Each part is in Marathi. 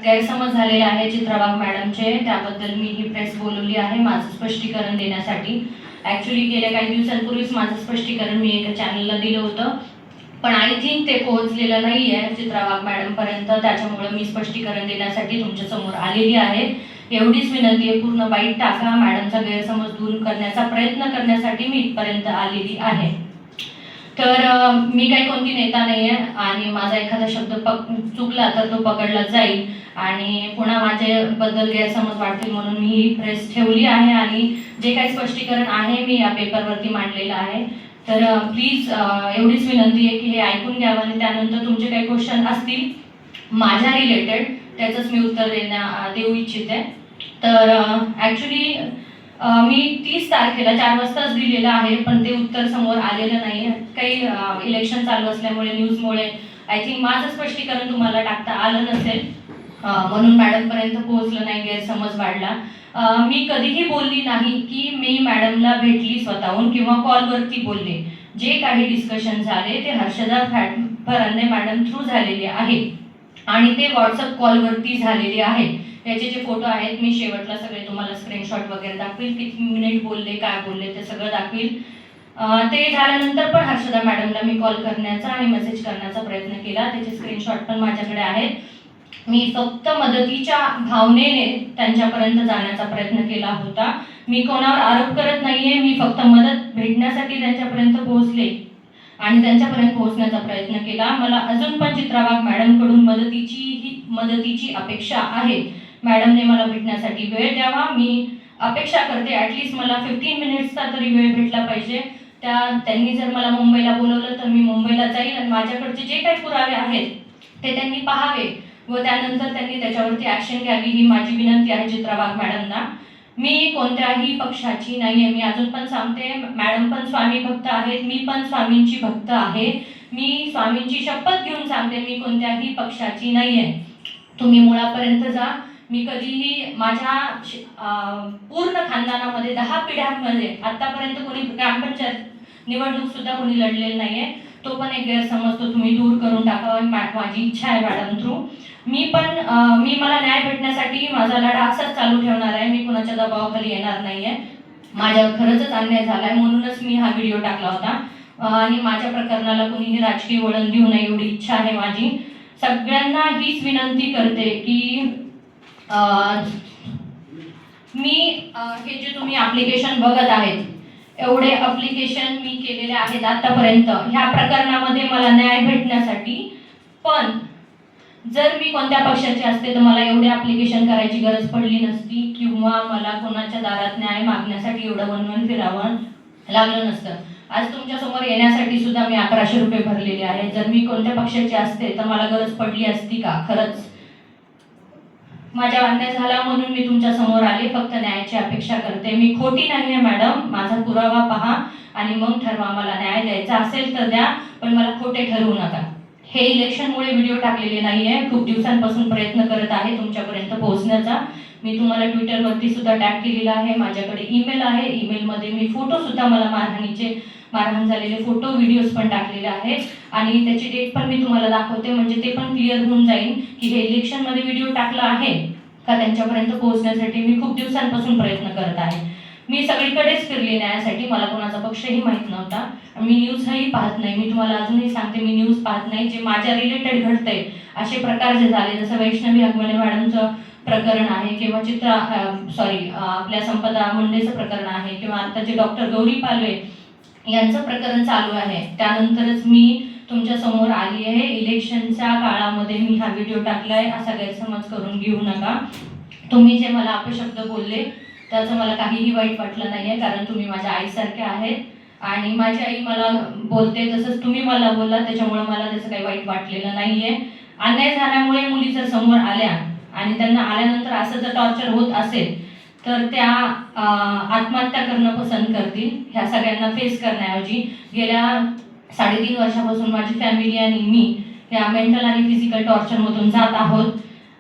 गैरसमज झालेले आहे चित्रा वाघ मॅडमचे, त्याबद्दल मी ही प्रेस बोलवली आहे माझं स्पष्टीकरण देण्यासाठी. ॲक्च्युली गेल्या काही दिवसांपूर्वीच माझं स्पष्टीकरण मी एका चॅनलला दिलं होतं, पण आय थिंक ते पोहोचलेलं नाही आहे चित्रा वाघ मॅडमपर्यंत. त्याच्यामुळे मी स्पष्टीकरण देण्यासाठी तुमच्यासमोर आलेली आहे. एवढीच विनंती आहे, पूर्ण बाईट टाका. मॅडमचा गैरसमज दूर करण्याचा प्रयत्न करण्यासाठी मी इथपर्यंत आलेली आहे. तर मी काही कोणती नेता नाही आहे आणि माझा एखादा शब्द चुकला तर तो पकडला जाईल आणि पुन्हा माझ्याबद्दल गैरसमज वाढतील म्हणून मी ही प्रेस ठेवली आहे आणि जे काही स्पष्टीकरण आहे मी या पेपरवरती मांडलेलं आहे. तर प्लीज एवढीच विनंती आहे की हे ऐकून घ्यावं आणि त्यानंतर तुमचे काही क्वेश्चन असतील माझ्या रिलेटेड त्याचंच मी उत्तर देऊ इच्छिते. तर ॲक्च्युली मी 30 तारखेला 4 वाजताच दिलेलं आहे, पण ते उत्तर समोर आलेलं नाही. काही इलेक्शन चालू असल्यामुळे न्यूजमुळे आय थिंक माझं स्पष्टीकरण तुम्हाला टाकता आलं नसेल, म्हणून मॅडमपर्यंत पोहोचलं नाही, गैरसमज वाढला. मी कधीही बोलली नाही की मी मॅडमला भेटली स्वतःहून किंवा कॉलवरती बोलले. जे काही डिस्कशन झाले ते हर्षदा फरांदे मॅडम थ्रू झालेले आहे आणि ते व्हॉट्सअप कॉलवरती झालेले आहे. याचे जे फोटो आहेत मी शेवटला सगळे तुम्हाला स्क्रीनशॉट वगैरे दाखवेल, किती मिनिट बोलले, काय बोलले ते सगळं दाखवेल. ते झाल्यानंतर पण हर्षदा मॅडमला मी कॉल करण्याचा आणि मेसेज करण्याचा प्रयत्न केला, त्याचे स्क्रीनशॉट पण माझ्याकडे आहेत. मी फक्त मदतीच्या भावनेने त्यांच्यापर्यंत जाण्याचा प्रयत्न केला होता. मी कोणावर आरोप करत नाहीये, मी फक्त मदत भेटण्यासाठी त्यांच्यापर्यंत पोहोचले आणि त्यांच्यापर्यंत पोहोचण्याचा प्रयत्न केला. मला अजून पण चित्रा वाघ मॅडमकडून मदतीची अपेक्षा आहे. मॅडमने मला भेटण्यासाठी वेळ द्यावा. मी अपेक्षा करते ॲटलिस्ट मला 15 मिनिट्सचा तरी वेळ भेटला पाहिजे. त्यांनी जर मला मुंबईला बोलवलं तर मी मुंबईला जाईल आणि माझ्याकडचे जे काही पुरावे आहेत ते त्यांनी पाहावे व त्यानंतर त्यांनी त्याच्यावरती ॲक्शन घ्यावी, ही माझी विनंती आहे चित्रा वाघ मॅडमना. मी कोणत्याही पक्षाची नाही आहे. मी अजून पण सांगते, मॅडम पण स्वामी भक्त आहेत, मी पण स्वामींची भक्त आहे. मी स्वामींची शपथ घेऊन सांगते, मी कोणत्याही पक्षाची नाही आहे. तुम्ही मुळापर्यंत जा. मी कधीही माझ्या पूर्ण खानदानामध्ये 10 पिढ्यांमध्ये आतापर्यंत कोणी ग्रामपंचायत निवडणूक सुद्धा कोणी लढलेलं नाहीये. तो पण एक गैरसमज तो तुम्ही दूर करून टाकावा, माझी इच्छा आहे मॅडम थ्रू. मी मला न्याय भेटण्यासाठी माझा लढा असाच चालू ठेवणार आहे. मी कुणाच्या दबावाखाली येणार नाहीये. माझ्यावर खरंच अन्याय झालाय म्हणूनच मी हा व्हिडिओ टाकला होता आणि माझ्या प्रकरणाला कोणीही राजकीय वळण देऊ नये एवढी इच्छा आहे माझी. सगळ्यांना हीच विनंती करते की हे जे तुम्ही ॲप्लिकेशन बघत आहेत, एवढे ॲप्लिकेशन मी केलेले आहेत आतापर्यंत ह्या प्रकरणामध्ये मला न्याय भेटण्यासाठी. पण जर मी कोणत्या पक्षाचे असते तर मला एवढे ॲप्लिकेशन करायची गरज पडली नसती किंवा मला कोणाच्या दारात न्याय मागण्यासाठी एवढं वनवन फिरावं लागलं नसतं. आज तुमच्यासमोर येण्यासाठी सुद्धा मी 1100 रुपये भरलेले आहे. जर मी कोणत्या पक्षाचे असते तर मला गरज पडली असती का? खरंच माझ्या अन्याय झाला म्हणून मी तुमच्या समोर आले, फक्त न्यायाची अपेक्षा करते. मी खोटी नाही आहे मॅडम, माझा पुरावा पहा आणि मग ठरवा. मला न्याय द्यायचा असेल तर द्या, पण मला खोटे ठरवू नका. हे इलेक्शनमुळे व्हिडिओ टाकलेले नाही आहे, खूप दिवसांपासून प्रयत्न करत आहे तुमच्यापर्यंत पोहोचण्याचा. मी तुम्हाला ट्विटरवरती सुद्धा टॅग केलेला आहे, माझ्याकडे ईमेल आहे, ईमेलमध्ये मी फोटो सुद्धा मला मारहाण झालेले फोटो व्हिडिओज पण टाकलेले आहेत आणि त्याची डेट पण मी तुम्हाला दाखवते, म्हणजे ते पण क्लिअर होऊन जाईल की हे इलेक्शनमध्ये व्हिडिओ टाकला आहे का त्यांच्यापर्यंत पोहोचण्यासाठी मी खूप दिवसांपासून प्रयत्न करत आहे. मी सगळीकडेच फिरले न्यायासाठी, मला कोणाचा पक्षही माहीत नव्हता. मी न्यूजही पाहत नाही, मी तुम्हाला अजूनही सांगते मी न्यूज पाहत नाही. जे माझ्या रिलेटेड घडतंय असे प्रकार जे झाले, जसं वैष्णवी हगवणे मॅडमचं प्रकरण आहे किंवा आपल्या संपदा मुंडेचं प्रकरण आहे किंवा आता जे डॉक्टर गौरी पालवे यांचं प्रकरण चालू आहे, त्यानंतरच मी तुमच्या समोर आली आहे. इलेक्शनच्या काळामध्ये मी हा व्हिडिओ टाकलाय, असा गैरसमज करून घेऊ नका. तुम्ही जे मला अपशब्द बोलले त्याचं मला काहीही वाईट वाटलं नाहीये, कारण तुम्ही माझ्या आईसारखे आहेत आणि माझी आई मला बोलते तसंच तुम्ही मला बोलला, त्याच्यामुळे मला त्याचं काही वाईट वाटलेलं नाहीये. अन्याय झाल्यामुळे मुली जर समोर आल्या आणि त्यांना आल्यानंतर असं जर टॉर्चर होत असेल तर त्या आत्महत्या करणं पसंत करतील. ह्या सगळ्यांना फेस करण्याऐवजी गेल्या 3.5 वर्षापासून माझी फॅमिली आणि मी ह्या मेंटल आणि फिजिकल टॉर्चरमधून जात आहोत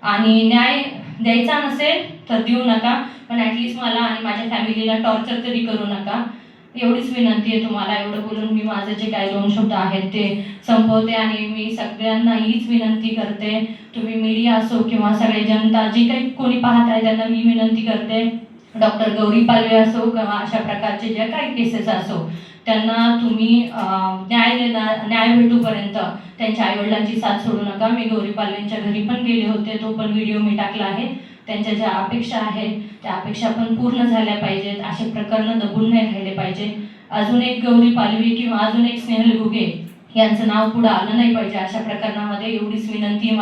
आणि न्याय द्यायचा नसेल तर देऊ नका, पण ॲटलिस्ट मला आणि माझ्या फॅमिलीला टॉर्चर तरी करू नका. एवढीच विनंती आहे तुम्हाला. एवढं बोलून मी माझे जे काही 2 शब्द आहेत ते संपवते आणि मी सगळ्यांना हीच विनंती करते, तुम्ही मीडिया असो किंवा सगळे जनता जी काही कोणी पाहत आहे त्यांना मी विनंती करते, डॉक्टर गौरी पालवे असो किंवा अशा प्रकारचे ज्या काही केसेस असो त्यांना तुम्ही न्याय भेटूपर्यंत त्यांच्या आईवडिलांची साथ सोडू नका. मी गौरी पालवेंच्या घरी पण गेले होते, तो पण व्हिडिओ मी टाकला आहे. त्यांच्या ज्या अपेक्षा आहेत त्या अपेक्षा पण पूर्ण झाल्या पाहिजेत. असे प्रकरण दबून नाही राहिले पाहिजे. अजून एक गौरी पालवी किंवा अजून एक स्नेहल घुगे यांचं नाव पुढे आलं नाही पाहिजे अशा प्रकरणामध्ये. एवढीच विनंती आहे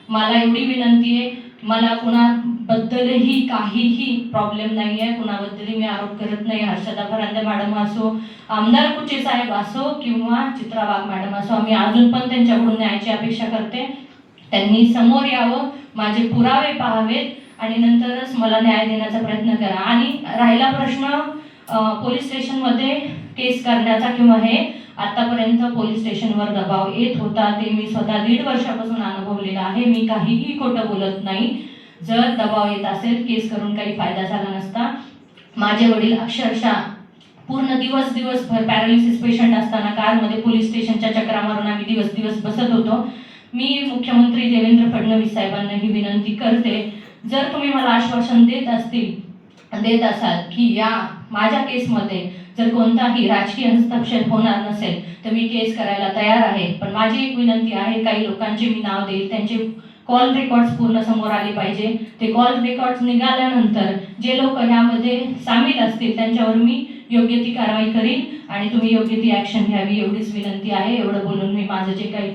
मला एवढी विनंती आहे. मला कुणाबद्दलही काहीही प्रॉब्लेम नाही आहे, कुणाबद्दलही मी आरोप करत नाही. हर्षदा फरांदे मॅडम असो, आमदार कुचे साहेब असो किंवा चित्रा वाघ मॅडम असो, आम्ही अजून पण त्यांच्याकडून न्यायाची अपेक्षा करते. त्यांनी समोर यावं, माझे पुरावे पाहावेत आणि नंतरच मला न्याय देण्याचा प्रयत्न करा. आणि राहिला प्रश्न पोलीस स्टेशनमध्ये केस करण्याचा किंवा हे आतापर्यंत पोलीस स्टेशनवर दबाव येत होता ते मी स्वतः 1.5 वर्षापासून अनुभवलेला आहे. मी काहीही खोटं बोलत नाही. जर दबाव येत असेल केस करून काही फायदा झाला नसता. माझे वडील अक्षरशः पूर्ण दिवसभर पॅरालिसिस पेशंट असताना कारमध्ये पोलीस स्टेशनच्या चक्रा मारून आम्ही दिवस बसत होतो. मी मुख्यमंत्री देवेंद्र फडणवीस साहेबांना ही विनंती करते, जर तुम्ही मला आश्वासन देत असाल की या माझ्या केसमध्ये जर कोणताही राजकीय हस्तक्षेप होणार नसेल तर मी केस करायला तयार आहे. पण माझी एक विनंती आहे, काही लोकांचे मी नाव देईल, त्यांचे कॉल रेकॉर्ड्स पूर्ण समोर आले पाहिजे. ते कॉल रेकॉर्ड्स निघाल्यानंतर जे लोक ह्यामध्ये सामील असतील त्यांच्यावर मी योग्य ती कारवाई करीन आणि तुम्ही योग्य ती ॲक्शन घ्यावी एवढीच विनंती आहे. एवढं बोलून मी माझं जे काही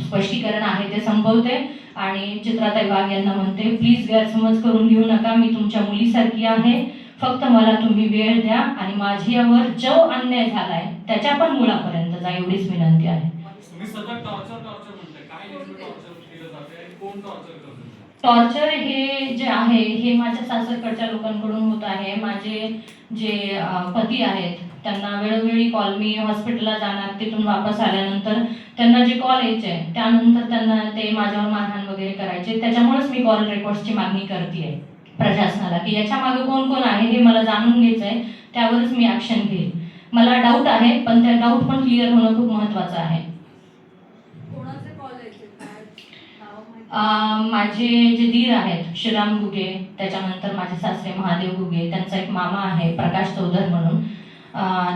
स्पष्टीकरण आहे ते संपवते आणि चित्राताई वाघ यांना म्हणते, प्लीज गैरसमज करून घेऊ नका. मी तुमच्या मुलीसारखी आहे. फक्त मला तुम्ही वेळ द्या आणि माझ्यावर जो अन्याय झालाय त्याच्या पण मुळापर्यंत जा एवढीच विनंती आहे. टॉर्चर हे जे आहे हे माझ्या सासरकडच्या लोकांकडून होत आहे. माझे जे पती आहेत त्यांना वेळोवेळी कॉल, मी हॉस्पिटलला जाणार तिथून वापस आल्यानंतर त्यांना जे कॉल यायचे त्यानंतर त्यांना ते माझ्यावर मारहाण वगैरे करायचे. त्याच्यामुळेच मी कॉल रेकॉर्ड्सची मागणी करते प्रशासनाला की याच्या मागे कोण कोण आहे हे मला जाणून घ्यायचं आहे, त्यावरच मी ॲक्शन घेईन. मला डाऊट आहे पण त्या डाऊट पण क्लिअर होणं खूप महत्त्वाचं आहे. माझे जे दीर आहेत श्रीराम घुगे, त्याच्यानंतर माझे सासरे महादेव घुगे, त्यांचा एक मामा आहे प्रकाश चौधर म्हणून,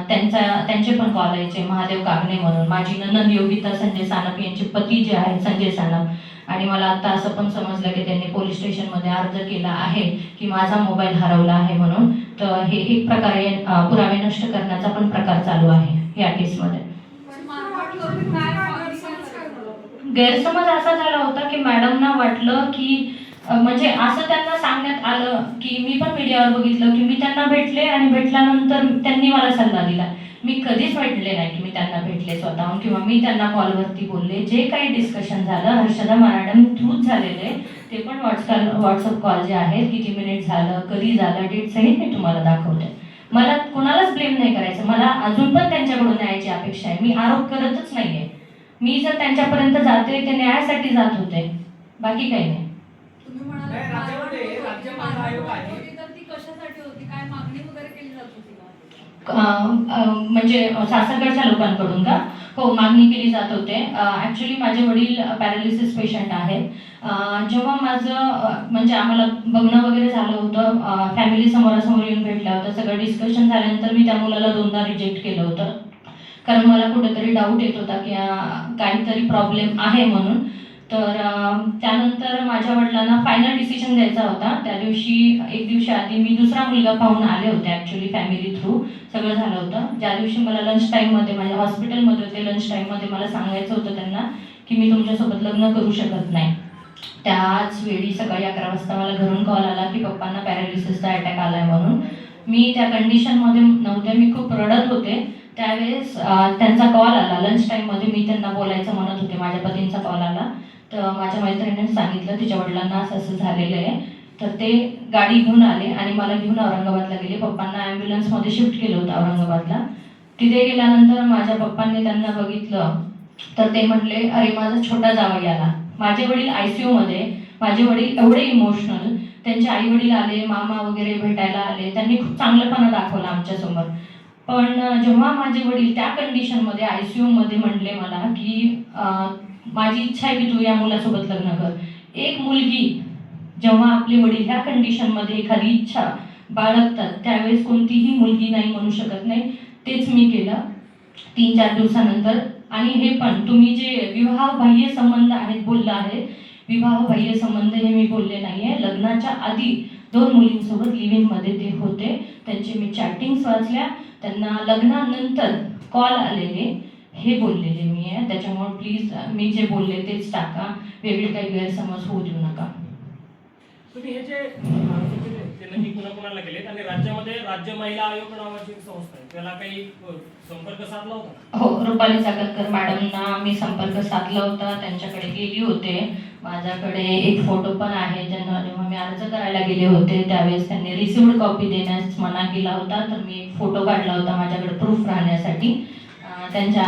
त्यांचे पण कॉल यायचे. महादेव कागणे म्हणून माझी ननंद योगिता संजय सानप यांचे पती जे आहेत संजय सानप. आणि मला आता असं पण समजलं की त्यांनी पोलीस स्टेशनमध्ये अर्ज केला आहे की माझा मोबाईल हरवला आहे म्हणून. तर हे एक प्रकारे पुरावे नष्ट करण्याचा पण प्रकार चालू आहे या केसमध्ये. गैरसमज असा झाला होता की मॅडमना वाटलं की म्हणजे असं त्यांना सांगण्यात आलं की मी पण मीडियावर बघितलं की मी त्यांना भेटले आणि भेटल्यानंतर त्यांनी मला सल्ला दिला. मी कधीच भेटले नाही की मी त्यांना भेटले स्वतःहून किंवा मी त्यांना कॉलवरती बोलले. जे काही डिस्कशन झालं हर्षदा मॅडम थ्रूच झालेले, ते पण व्हॉट्सअप कॉल जे आहेत किती मिनिट झालं, कधी झालं, डेट सहित मी तुम्हाला दाखवते. मला कोणालाच ब्लेम नाही करायचं. मला अजून पण त्यांच्याकडून न्यायाची अपेक्षा आहे. मी आरोप करतच नाहीये. मी जर त्यांच्यापर्यंत जाते ते न्यायासाठी जात होते, बाकी काही नाही. म्हणजे सासरकडच्या लोकांकडून का? हो, मागणी केली जात होते. ॲक्च्युली माझे वडील पॅरालिसिस पेशंट आहेत. जेव्हा माझं म्हणजे आम्हाला बघणं वगैरे झालं होतं, फॅमिली समोरासमोर येऊन भेटल्या होत्या, सगळं डिस्कशन झाल्यानंतर मी त्या मुलाला 2दा रिजेक्ट केलं होतं कारण मला कुठेतरी डाऊट येत होता की काहीतरी प्रॉब्लेम आहे म्हणून. तर त्यानंतर माझ्या वडिलांना फायनल डिसिजन द्यायचा होता. त्या दिवशी एक दिवशी आधी मी दुसरा मुलगा पाहून आले होते. ॲक्च्युली फॅमिली थ्रू सगळं झालं होतं. ज्या दिवशी मला लंच टाईममध्ये माझ्या हॉस्पिटलमध्ये होते, लंच टाईममध्ये मला सांगायचं होतं त्यांना की मी तुमच्यासोबत लग्न करू शकत नाही. त्याच वेळी सकाळी 11 वाजता मला घरून कॉल आला की पप्पांना पॅरालिसिसचा अटॅक आला आहे म्हणून. मी त्या कंडिशनमध्ये नव्हते, मी खूप रडत होते. त्यावेळेस त्यांचा कॉल आला लंच टाईममध्ये. मी त्यांना बोलायचं म्हणत होते, माझ्या पतींचा कॉल आला. तर माझ्या मैत्रिणीने सांगितलं तिच्या वडिलांना असं असं झालेलं आहे. तर ते गाडी घेऊन आले आणि मला घेऊन औरंगाबादला गेले. पप्पांना ॲम्ब्युलन्समध्ये शिफ्ट केलं होतं औरंगाबादला. तिथे गेल्यानंतर माझ्या पप्पांनी त्यांना बघितलं तर ते म्हटले, अरे माझा छोटा जावई आला. माझे वडील ICU मध्ये. माझे वडील एवढे इमोशनल. त्यांचे आई वडील आले, मामा वगैरे भेटायला आले. त्यांनी खूप चांगलंपणा दाखवला आमच्यासमोर. पण जेव्हा माझे वडील त्या कंडिशनमध्ये ICU मध्ये म्हणले मला की माझी इच्छा आहे की तू या मुलासोबत लग्न कर. एक मुलगी जेव्हा आपले वडील ह्या कंडिशनमध्ये एखादी इच्छा बाळगतात त्यावेळेस कोणतीही मुलगी नाही म्हणू शकत नाही. तेच मी केलं 3-4 दिवसानंतर. आणि हे पण तुम्ही जे विवाहबाह्य संबंध आहेत बोलला आहे, विवाहबाह्य संबंध हे मी बोलले नाही आहे. लग्नाच्या आधी 2 मुलींसोबत लिव्ह-इनमध्ये ते होते. त्यांचे मी चॅटिंग्स वाचल्या, त्यांना लग्नानंतर कॉल आलेले हे बोललेले मी आहे. त्याच्यामुळे प्लीज मी जे बोलले तेच टाका, वेगळे काही गैरसमज होऊ देऊ नका. तुम्ही हे जे ते नक्की कुणाकुणाला केलेत आणि राज्यामध्ये राज्य महिला आयोग नावाची एक संस्था आहे, त्याला काही संपर्क साधला होता? हो, रुपाली चाकणकर मॅडमना मी संपर्क साधला होता, त्यांच्याकडे गेली होते. माझ्याकडे एक फोटो पण आहे, ज्यांना जेव्हा मी अर्ज करायला गेले होते त्यावेळेस त्यांनी रिसिव्ड कॉपी देण्यास मना केला होता. तर मी एक फोटो काढला होता माझ्याकडे प्रूफ राहण्यासाठी. त्यांच्या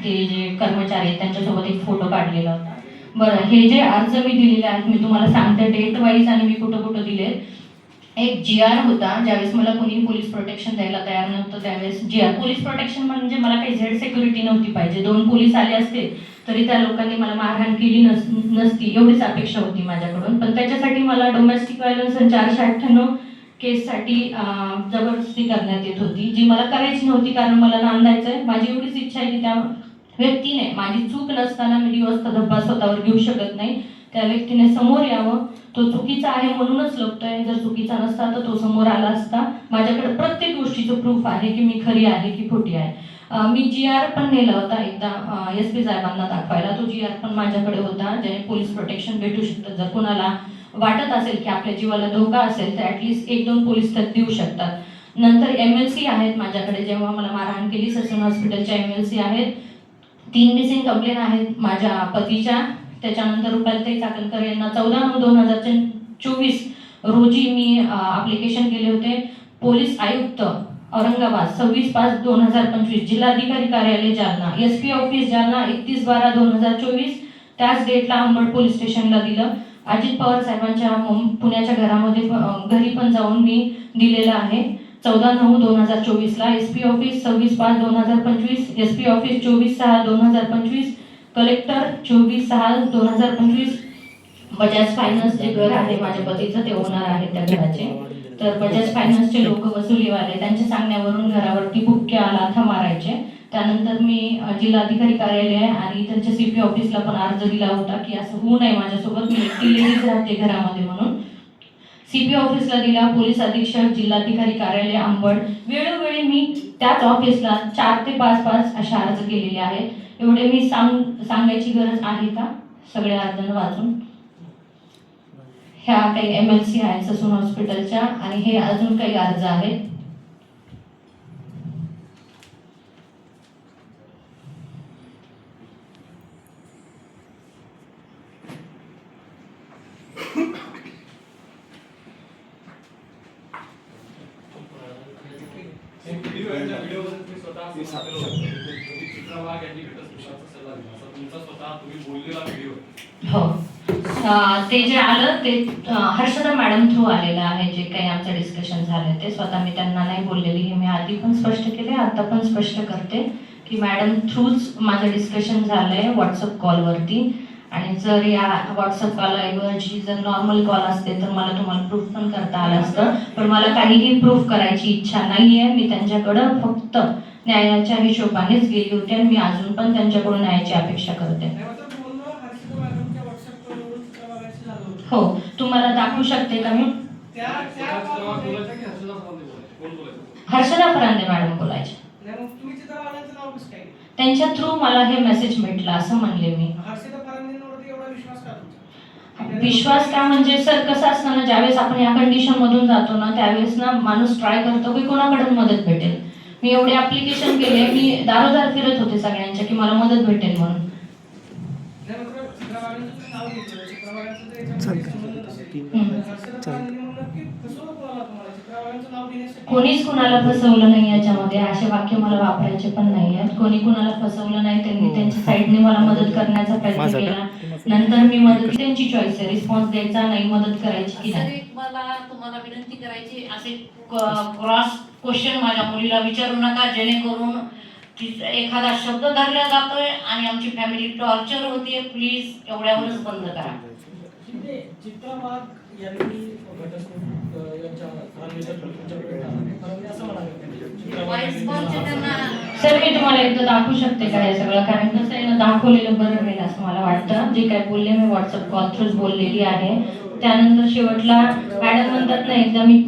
ते जे कर्मचारी आहेत त्यांच्यासोबत एक फोटो काढलेला होता. बरं, हे जे अर्ज मी दिलेले आहेत मी तुम्हाला सांगते डेट वाईज आणि मी कुठं कुठं दिले. एक GR होता, ज्यावेळेस मला कोणी पोलीस प्रोटेक्शन द्यायला तयार नव्हतं त्यावेळेस GR. पोलीस प्रोटेक्शन म्हणजे मला काही झेड सिक्युरिटी नव्हती पाहिजे. 2 पोलीस आले असते तरी त्या लोकांनी मला मारहाण केली नसती एवढीच अपेक्षा होती माझ्याकडून. पण त्याच्यासाठी मला डोमेस्टिक व्हायलन्स 498 केससाठी जबरदस्ती करण्यात येत होती, जी मला करायची नव्हती कारण मला नांदायचं आहे. माझी एवढीच इच्छा आहे की त्या व्यक्तीने, माझी चूक नसताना मी दिवसचा धब्बा स्वतःवर घेऊ शकत नाही, त्या व्यक्तीने समोर यावं. तो चुकीचा आहे म्हणूनच लपतोय, जर चुकीचा नसता तर तो समोर आला असता. माझ्याकडे प्रत्येक गोष्टीचं प्रूफ आहे की मी खरी आहे की खोटी आहे. मी GR पण नेला होता एकदा SP साहेबांना दाखवायला. तो GR पण माझ्याकडे होता, ज्याने पोलीस प्रोटेक्शन भेटू शकतं. जर कोणाला वाटत असेल की आपल्या जीवाला धोका असेल तर ॲटलिस्ट 1-2 पोलीस तर देऊ शकतात. नंतर MLC आहेत माझ्याकडे, जेव्हा मला मारहाण केली ससून हॉस्पिटलच्या MLC आहेत. 3 मिसिंग कंप्लेन आहेत माझ्या पतीच्या. त्याच्यानंतर रुपाली चाकणकर यांना 14/9/2024 रोजी मी ॲप्लिकेशन केले होते. पोलीस आयुक्त औरंगाबाद 26/5/2025, जिल्हाधिकारी कार्यालय जालना, SP ऑफिस जालना 31/12/2024, त्याच डेटला अंबड पोलीस स्टेशनला दिलं. अजित पवार साहेबांच्या पुण्याच्या घरी पण जाऊन मी दिलेलं आहे. 14/9/2024ला SP office 26/5/2025, SP office 24/6/2025, collector 24/6/2025. Bajaj finance जे घर आहे माझ्या पतीचं ते ओनर आहे त्या घराचे. तर बजाज फायनान्सचे लोक वसुलीवाले त्यांच्या सांगण्यावरून घरावरती बुक्के आलाथा मारायचे. त्यानंतर मी जिल्हाधिकारी कार्यालय आणि त्यांच्या CP ऑफिसला पण अर्ज दिला होता की असं होऊ नये माझ्यासोबत, मी एकटी लेडीज राहते घरामध्ये म्हणून. CP ऑफिसला दिला, पोलीस अधीक्षक, जिल्हाधिकारी कार्यालय अंबड. वेळोवेळी मी त्याच ऑफिसला 4 ते 5 अशा अर्ज केलेले आहेत. एवढे मी सांगायची गरज आहे का सगळे अर्ज वाचून? ह्या काही MLC आहेत ससून हॉस्पिटलच्या आणि हे अजून काही अर्ज आहेत. हो, ते जे आलं ते हर्षदा मॅडम थ्रू आलेलं आहे. जे काही आमचं डिस्कशन झालं ते स्वतः मी त्यांना नाही बोललेली, हे मी आधी पण स्पष्ट केले, आता पण स्पष्ट करते की मॅडम थ्रूच माझं डिस्कशन झालंय व्हॉट्सअप कॉलवरती. आणि जर या व्हॉट्सअप कॉलऐवजी जर नॉर्मल कॉल असते तर मला तुम्हाला प्रूफ पण करता आलं असतं, पण मला काहीही प्रूफ करायची इच्छा नाही आहे. मी त्यांच्याकडं फक्त न्यायाच्या हिशोबानेच गेली होती आणि मी अजून पण त्यांच्याकडून न्यायाची अपेक्षा करते. हो, तुम्हाला दाखवू शकते का मी? हर्षदा फरांदे मॅडम बोलायचे. त्यांच्या थ्रू मला हे मेसेज भेटला असं म्हणले मी. विश्वास का म्हणजे सर कसं असतं ना, ज्यावेळेस आपण या कंडिशन मधून जातो ना त्यावेळेस ना माणूस ट्राय करतो की कोणाकडून मदत भेटेल. मी एवढे ऍप्लिकेशन केले, मी दारोदार फिरत होते सगळ्यांच्या की मला मदत भेटेल म्हणून. करण्यासाठी कोणीच कुणाला फसवलं नाही याच्यामध्ये, असे वाक्य मला वापरायचे पण नाही आहेत. कोणी कुणाला फसवलं नाही, त्यांनी त्यांच्या साईडने मला मदत करण्याचा प्रयत्न केला. नंतर मी मदत, त्यांची चॉईस आहे रिस्पॉन्स द्यायचा नाही मदत करायची की सर, नाही. एक मला तुम्हाला विनंती करायची, असे क्रॉस क्वेश्चन माझ्या मुलीला विचारू नका, जेणेकरून तिचा एखादा शब्द धरला जातोय आणि आमची फॅमिली टॉर्चर होतीये. प्लीज एवढ्यावरच बंद करा. शिंदे, चित्रा वाघ यांनी घटस्फोट यांच्या तुमच्याकडे परंतु असं म्हणाले चित्रा वाघ वाईस बॉलचे त्यांना सर मी तुम्हाला एकदा दाखवू शकते का हे सगळं, कारण कसं आहे ना, दाखवलेलं बरं राहील असं मला वाटतं. जे काय बोलले मी व्हॉट्सअप कॉल थ्रूच बोललेली आहे. त्यानंतर शेवटला मॅडम म्हणतात ना, एकदा मी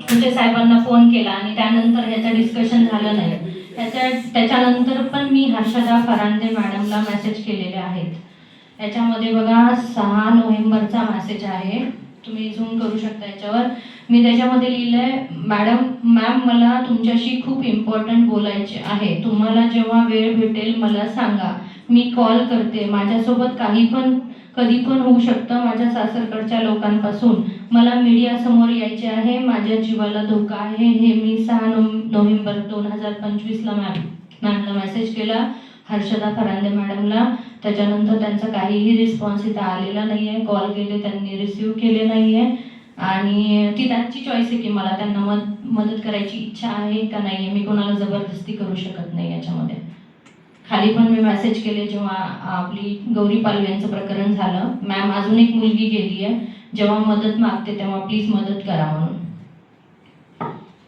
तुझे साहेबांना फोन केला आणि त्यानंतर ह्याचं डिस्कशन झालं नाही. त्याच्यानंतर पण मी हर्षदा फरांदे मॅडमला मेसेज केलेले आहेत. याच्यामध्ये बघा 6 नोव्हेंबरचा मेसेज आहे, तुम्ही झूम करू शकता याच्यावर. मी त्याच्यामध्ये लिहिलंय, मॅम मला तुमच्याशी खूप इम्पॉर्टंट बोलायचे आहे. तुम्हाला जेव्हा वेळ भेटेल मला सांगा, मी कॉल करते. माझ्यासोबत कधी पण होऊ शकतं. माझ्या सासरकडच्या लोकांपासून मला मीडियासमोर यायचे आहे. माझ्या जीवाला धोका आहे. हे मी 6 नोव्हेंबर 2025ला मॅमला मेसेज केला, हर्षदा फरांदे मॅडमला. त्याच्यानंतर त्यांचा काहीही रिस्पॉन्स इथं आलेला नाही आहे. कॉल केले, त्यांनी रिसीव केले नाही आहे. आणि ती त्यांची चॉईस आहे की मला त्यांना मदत करायची इच्छा आहे का नाही आहे. मी कोणाला जबरदस्ती करू शकत नाही याच्यामध्ये. खाली पण मी मेसेज केले जेव्हा आपली गौरी पालवे यांचं प्रकरण झालं, मॅम अजून एक मुलगी गेली आहे, जेव्हा मदत मागते तेव्हा प्लीज मदत करा म्हणून.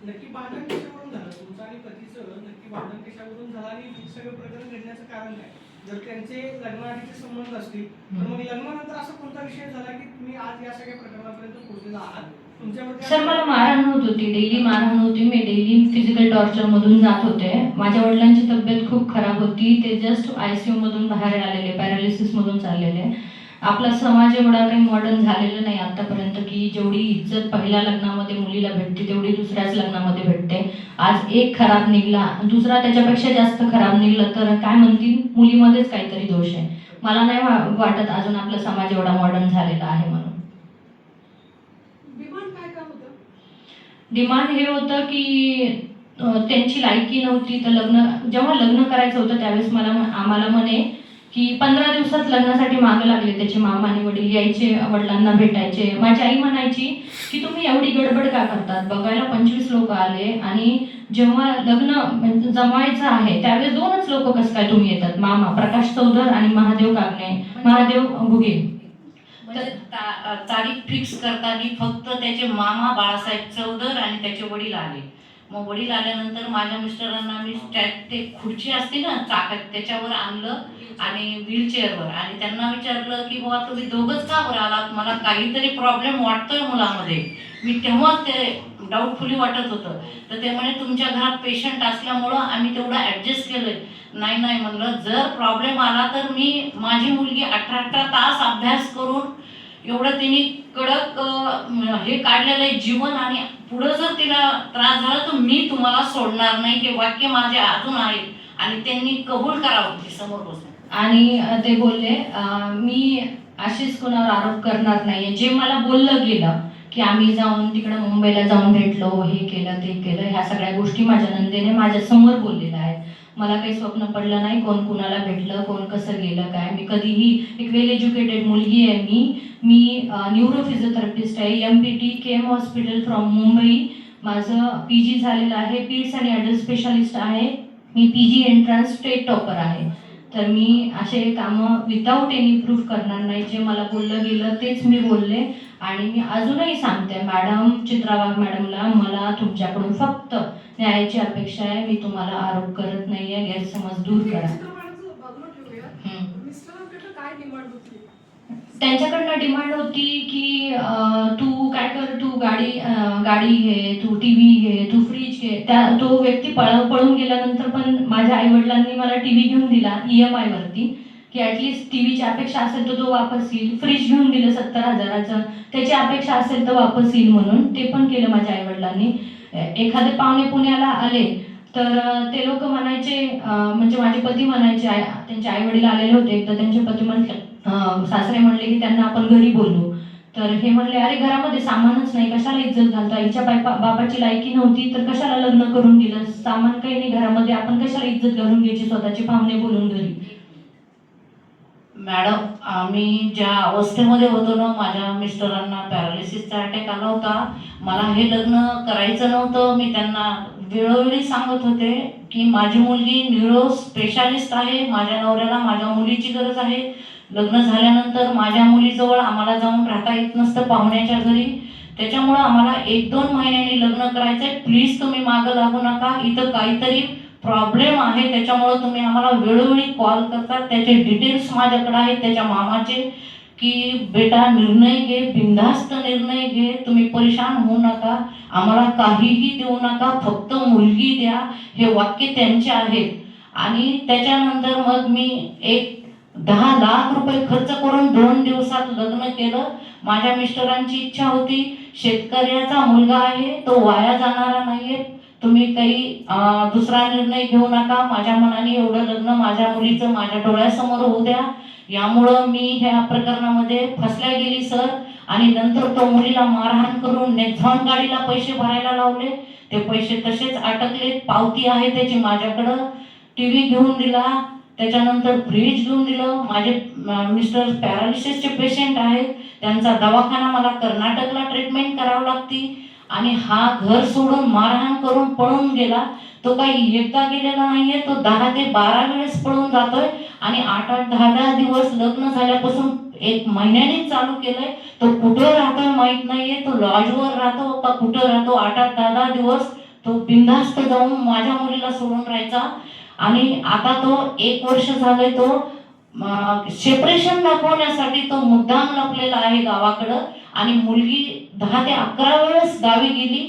नक्की भांडण कशावरून झालं तुमचं आणि पतीचं? नक्की भांडण कशावरून झालं आणि हे सगळं प्रकरण घडण्याचं कारण काय? जर त्यांचे लग्नाआधीचे संबंध असतील तर मग लग्नानंतर असा कोणता विषय झाला की तुम्ही आज या सगळ्या प्रकरणापर्यंत पोहोचलेला आहात? सर मला मारहाण होत होती, डेली मारहाण होती. मी डेली फिजिकल टॉर्चर मधून जात होते. माझ्या वडिलांची तब्येत खूप खराब होती. ते जस्ट ICU मधून बाहेर आलेले, पॅरालिसिस मधून चाललेले. आपला समाज एवढा काही मॉडर्न झालेला नाही आतापर्यंत की जेवढी इज्जत पहिल्या लग्नामध्ये मुलीला भेटते तेवढी दुसऱ्याच लग्नामध्ये भेटते. आज एक खराब निघला, दुसरा त्याच्यापेक्षा जास्त खराब निघला तर काय म्हणतील, मुलीमध्येच काहीतरी दोष आहे. मला नाही वाटत अजून आपला समाज एवढा मॉडर्न झालेला आहे म्हणून. डिमांड हे होतं की त्यांची लायकी नव्हती, तर जेव्हा लग्न करायचं होतं त्यावेळेस आम्हाला म्हणे की 15 दिवसात लग्नासाठी मागं लागले. त्याचे मामा आणि वडील यायचे, वडिलांना भेटायचे. माझी आई म्हणायची की तुम्ही एवढी गडबड का करतात, बघायला 25 लोक आले आणि जेव्हा लग्न जमायचं आहे त्यावेळेस 2च लोक कसं काय तुम्ही येतात, मामा प्रकाश चौधर आणि महादेव घुगे. म्हणजे तारीख फिक्स करताना फक्त त्याचे मामा बाळासाहेब चौधर आणि त्याचे वडील आले. मग वडील आल्यानंतर माझ्या मिस्टरांना मी ते खुर्ची असते ना चाकात त्याच्यावर आणलं आणि व्हीलचेअरवर, आणि त्यांना विचारलं की बाबा तुम्ही दोघंच का बरं आलात, मला काहीतरी प्रॉब्लेम वाटतोय मुलामध्ये. मी तेव्हाच ते डाऊटफुली वाटत होतं. तर ते म्हणे तुमच्या घरात पेशंट असल्यामुळं आम्ही तेवढं ॲडजस्ट केलंय. नाही म्हणलं, जर प्रॉब्लेम आला तर माझी मुलगी 18 तास अभ्यास करून एवढं तिने कडक हे काढलेलं आहे जीवन, आणि पुढं जर तिला त्रास झाला तर मी तुम्हाला सोडणार नाही. हे वाक्य माझे अजून आहेत आणि त्यांनी कबूल करावं ते समोर बसून. आणि ते बोलले मी अशीच कोणावर आरोप करणार नाहीये. जे मला बोललं गेलं की आम्ही जाऊन तिकडं मुंबईला जाऊन भेटलो, हे केलं ते केलं, ह्या सगळ्या गोष्टी माझ्या नंदेने माझ्या समोर बोललेल्या आहेत. मला काही स्वप्न पडलं नाही कोण कुणाला भेटलं, कोण कसं गेलं काय. मी कधीही एक वेल एज्युकेटेड मुलगी आहे. मी न्यूरो फिजिओथेरपिस्ट आहे, MPT KM hospital from Mumbai. माझं PG झालेलं आहे, पीड्स आणि ॲडल्ट स्पेशालिस्ट आहे. मी PG एंट्रन्स स्टेट टॉपर आहे. तर मी असे कामं विदाऊट एनी प्रूफ करणार नाही. जे मला बोललं गेलं तेच मी बोलले. आणि मी अजूनही सांगते मॅडम, चित्रा वाघ मॅडमला, मला तुमच्याकडून फक्त न्यायाची अपेक्षा आहे. मी तुम्हाला आरोप करत नाहीये, गैरसमज दूर करा. त्यांच्याकडनं डिमांड होती की तू काय कर, तू गाडी घे, तू TV घे, तू फ्रीज घे. तो व्यक्ती पळून गेल्यानंतर पण माझ्या आईवडिलांनी मला TV घेऊन दिला EMI वरती, की ॲटलिस्ट TVची अपेक्षा असेल तर तो वापस येईल. फ्रीज घेऊन दिलं 70,000चं, त्याची अपेक्षा असेल तर वापस येईल म्हणून, ते पण केलं माझ्या आईवडिलांनी. एखादे पाहुणे पुण्याला आले तर ते लोक म्हणायचे, म्हणजे माझे पती म्हणायचे, त्यांचे आईवडील आलेले होते तर त्यांचे पती म्हटले, सासरे म्हणले की त्यांना आपण घरी बोलू. तर हे म्हणले, अरे घरामध्ये सामानच नाही, कशाला इज्जत घालता, हिच्या बापाची लायकी नव्हती तर कशाला लग्न करून दिलं, सामान काही नाही घरामध्ये, आपण कशाला इज्जत घालून घ्यायची स्वतःचे पाहुणे बोलून घरी. मॅडम, आम्ही ज्या अवस्थेमध्ये होतो ना, माझ्या मिस्टरांना पॅरालिसिसचा अटॅक आला होता. मला हे लग्न करायचं नव्हतं. मी त्यांना वेळोवेळी सांगत होते की माझी मुलगी न्यूरो स्पेशालिस्ट आहे, माझ्या नवऱ्याला माझ्या मुलीची गरज आहे. लग्न झाल्यानंतर माझ्या मुलीजवळ आम्हाला जाऊन राहता येत नसतं पाहुण्याच्या घरी. त्याच्यामुळं आम्हाला 1-2 महिन्यांनी लग्न करायचंय. प्लीज तुम्ही मागं लागू नका, इथं काहीतरी प्रॉब्लेम आहे, त्याच्यामुळं तुम्ही आम्हाला वेळोवेळी कॉल करतात. त्याचे डिटेल्स माझ्याकडे आहेत त्याच्या मामाचे, की बेटा निर्णय घे, बिनधास्त निर्णय घे, तुम्ही परेशान होऊ नका, आम्हाला काहीही देऊ नका, फक्त मुलगी द्या. हे वाक्य त्यांचे आहेत. आणि त्याच्यानंतर मग मी 10 लाख रुपये खर्च करून 2 दिवसात लग्न केलं. माझ्या मिस्टरांची इच्छा होती, शेतकऱ्याचा मुलगा आहे, तो वाया जाणारा नाहीये, तुम्ही काही दुसरा निर्णय घेऊ नका, माझ्या मनाने एवढं लग्न माझ्या मुलीचं माझ्या डोळ्यासमोर होऊ द्या. यामुळं मी ह्या प्रकरणामध्ये फसल्या गेली सर. आणि नंतर तो मुलीला मारहाण करून नेक्झॉन गाडीला पैसे भरायला लावले. ते पैसे तसेच अटकले, पावती आहे त्याची माझ्याकडं. TV घेऊन दिला, त्याच्यानंतर फ्रीज घेऊन दिलं. माझे मिस्टर पॅरालिसिसचे पेशंट आहेत, त्यांचा दवाखाना मला कर्नाटकला ट्रीटमेंट करावं लागती. आणि हा घर सोडून मारहाण करून पळून गेला. तो काही एकदा गेलेला नाहीये, तो 10 ते 12 वेळेस पळून जातोय. आणि 8-8, 10-10 दिवस लग्न झाल्यापासून 1 महिन्यानेच चालू केलंय. तो कुठं राहतोय माहित नाहीये, तो लॉजवर राहतो का कुठं राहतो. 8-8, 10-10 दिवस तो बिनधास्त जाऊन माझ्या मुलीला सोडून राहायचा. आणि आता तो 1 वर्ष झालंय, तो सेपरेशन दाखवण्यासाठी तो मुद्दाम लपलेला आहे गावाकडं. आणि मुलगी 10 ते 11 वेळेस गावी गेली,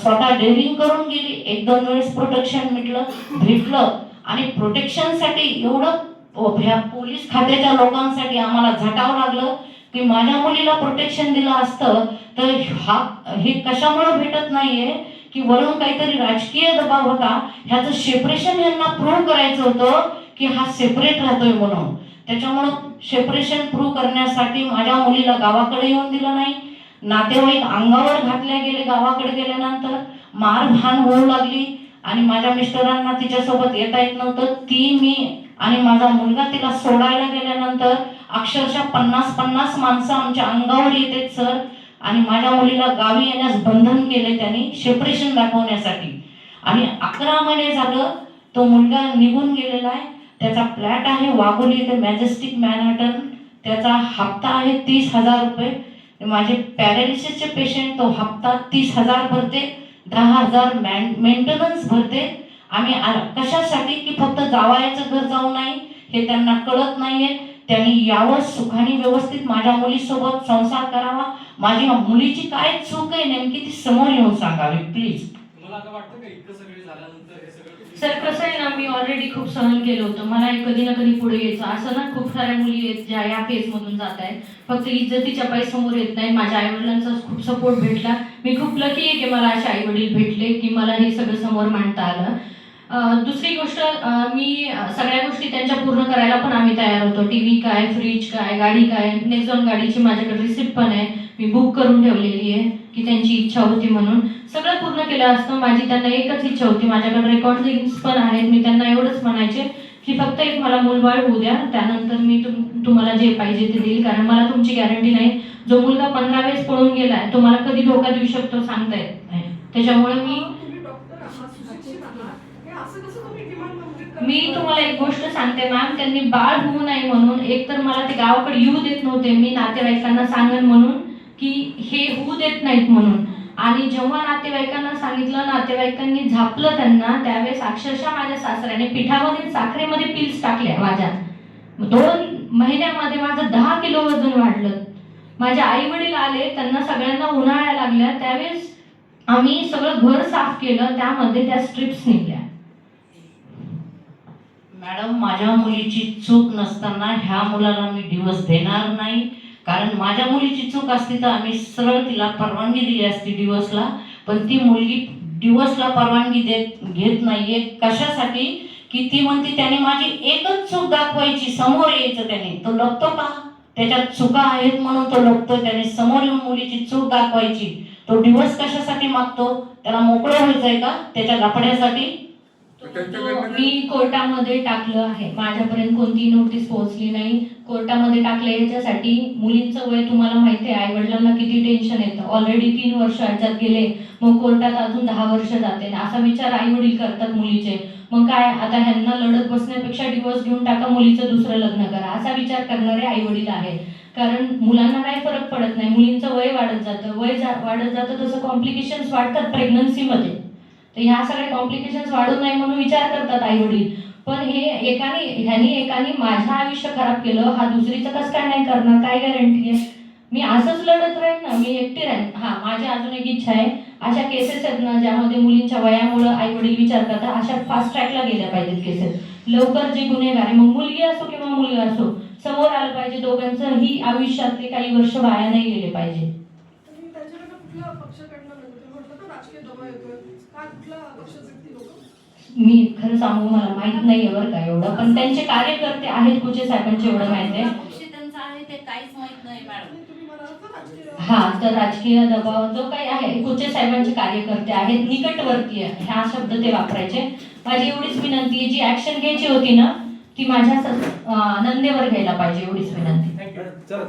स्वतः डेअरिंग करून गेली. 1-2 वेळेस प्रोटेक्शन भेटलं. आणि प्रोटेक्शनसाठी एवढं ह्या पोलीस खात्याच्या लोकांसाठी आम्हाला झटावं लागलं की माझ्या मुलीला प्रोटेक्शन दिलं असतं तर हे कशामुळे भेटत नाहीये की वरून काहीतरी राजकीय दबाव होता. ह्याचं सेपरेशन यांना प्रूव्ह करायचं होतं की हा सेपरेट राहतोय म्हणून. त्याच्यामुळं सेपरेशन प्रूव्ह करण्यासाठी माझ्या मुलीला गावाकडे येऊन दिलं नाही. नातेवाईक अंगावर घातले गेले. गावाकडे गेल्यानंतर मारहाण होऊ लागली. आणि माझ्या मिस्टरांना तिच्यासोबत येता येत नव्हतं. ती, मी आणि माझा मुलगा तिला सोडायला गेल्यानंतर अक्षरशः 50-50 माणसं आमच्या अंगावर येतात सर. आणि माझ्या मुलीला गावी येण्यास बंधन केले त्यांनी सेपरेशन दाखवण्यासाठी. आणि 11 महिने झालं तो मुलगा निघून गेलेला आहे. त्याचा फ्लॅट आहे वाघोली इथे मॅजेस्टिक मॅनहॅटन. त्याचा हप्ता आहे 30,000 रुपये. माझे पॅरालिसिसचे पेशंट तो हप्ता 30,000 भरते, 10,000 मेंटेनन्स भरते. आम्ही कशासाठी की फक्त जावयाचं घर जाऊ नये हे त्यांना कळत नाहीये. त्यांनी यावं, सुखाने व्यवस्थित माझ्या मुलीसोबत संसार करावा. माझ्या मुलीची काय चूक आहे नेमकी ती समोर येऊन सांगावी प्लीज. तुम्हाला आता वाटतं का इतकं सगळं झाल्यानंतर हे सगळं सर कसं आहे ना, मी ऑलरेडी खूप सहन केलं होतं. मला कधी ना कधी पुढे यायचं. असं ना खूप साऱ्या मुली आहेत ज्या या फेजमधून जात आहेत, फक्त इज्जतीच्या पायी समोर येत नाही. माझ्या आईवडिलांचा खूप सपोर्ट भेटला. मी खूप लकी आहे की मला असे आईवडील भेटले की मला हे सगळं समोर मांडता आलं. दुसरी गोष्ट, मी सगळ्या गोष्टी त्यांच्या पूर्ण करायला पण आम्ही तयार होतो. TV काय, फ्रीज काय, गाडी काय, नेक्झॉन गाडीची माझ्याकडे रिसिप्ट पण आहे, मी बुक करून ठेवलेली आहे की त्यांची इच्छा होती म्हणून. सगळं पूर्ण केलं असतं. माझी त्यांना एकच इच्छा होती. माझ्याकडे रेकॉर्डिंग्स पण आहेत. मी त्यांना एवढंच म्हणायचे की फक्त एक मला मूलबाळ होऊ द्या, त्यानंतर मी तुम्हाला जे पाहिजे ते देईल. कारण मला तुमची गॅरंटी नाही. जो मुलगा 15 वेळेस पळून गेलाय तो मला कधी धोका देऊ शकतो सांगता येत नाही. त्याच्यामुळे मी तुम्हाला एक गोष्ट सांगते मॅम, त्यांनी बाळ होऊ नये म्हणून एकतर मला ते गावाकडे येऊ देत नव्हते. मी नातेवाईकांना सांगेन म्हणून की हे होऊ देत नाहीत म्हणून. आणि जेव्हा नातेवाईकांना सांगितलं, नातेवाईकांनी झापलं त्यांना, त्यावेळेस अक्षरशः माझ्या सासऱ्याने पिठामध्ये साखरेमध्ये पिल्स टाकल्या माझ्या. 2 महिन्यामध्ये माझं 10 किलो वजन वाढलं. माझे आई वडील आले, त्यांना सगळ्यांना उन्हाळ्या लागल्या. त्यावेळेस आम्ही सगळं घर साफ केलं, त्यामध्ये त्या स्ट्रिप्स निघल्या. मॅडम, माझ्या मुलीची चूक नसताना ह्या मुलाला मी डिवोर्स देणार नाही. कारण माझ्या मुलीची चूक असती तर आम्ही सरळ तिला परवानगी दिली असती डिवोर्सला. पण ती मुलगी डिवोर्सला परवानगी घेत नाहीये. कशासाठी की ती म्हणते त्याने माझी एकच चूक दाखवायची, समोर यायचं त्याने. तो लपतो का? त्याच्यात चुका आहेत म्हणून तो लढतो. त्याने समोर येऊन मुलीची चूक दाखवायची. तो डिवोर्स कशासाठी मागतो? त्याला मोकळं व्हायचंय का त्याच्या लफड्यासाठी? मी कोर्टामध्ये टाकलं आहे, माझ्यापर्यंत कोणतीही नोटीस पोहोचली नाही. कोर्टामध्ये टाकलं याच्यासाठी, मुलींचं वय तुम्हाला माहिती आहे, आई वडिलांना किती टेन्शन येतं. ऑलरेडी 3 वर्ष ह्याच्यात गेले, मग कोर्टात अजून 10 वर्ष जाते. असा विचार आई वडील करतात मुलीचे. मग काय, आता ह्यांना लढत बसण्यापेक्षा डिवोर्स घेऊन टाका, मुलीचं दुसरं लग्न करा, असा विचार करणारे आई वडील आहेत. कारण मुलांना काही फरक पडत नाही, मुलींचं वय वाढत जातं, वाढत जातं तसं कॉम्प्लिकेशन्स वाढतात प्रेग्नन्सीमध्ये. तर ह्या सगळ्या कॉम्प्लिकेशन्स वाढू नये म्हणून विचार करतात आई वडील. पण ह्यानी एकाने माझं आयुष्य खराब केलं, हा दुसरीचं कसं काय नाही करणार? काय गॅरंटी आहे? मी असंच लढत राहीन ना, मी एकटी राहीन. माझी अजून एक इच्छा आहे, अशा केसेस आहेत ना ज्यामध्ये मुलींच्या वयामुळे आई वडील विचार करतात, अशा फास्ट ट्रॅकला गेल्या पाहिजेत केसेस. लवकर जे गुन्हेगार आहे, मग मुलगी असो किंवा मुलगा असो, समोर आलं पाहिजे. दोघांचंही आयुष्यातले काही वर्ष वाया नाही गेले पाहिजे. तुम्ही त्यांच्याकडनं कुठल्या पक्षाकडनं ते म्हटलं ना राजकीय दबाव येतोय, काय कुठल्या पक्षाचे ती लोक? मी खरं सांगू, मला माहित नाहीये बरं का एवढं, पण त्यांचे कार्यकर्ते आहेत कुचे साहेबांचे, एवढं माहिती आहे. पक्ष त्यांचा आहे ते काहीच माहित नाही मॅडम. तुम्ही म्हणालात ना राजकीय तर राजकीय दबाव जो काही आहे, कुचे साहेबांचे कार्यकर्ते आहेत, निकटवर्तीय ह्या शब्द ते वापरायचे. माझी एवढीच विनंती आहे, जी ऍक्शन घ्यायची होती ना ती माझ्या नंदेवर घ्यायला पाहिजे, एवढीच विनंती. थँक्यू. चला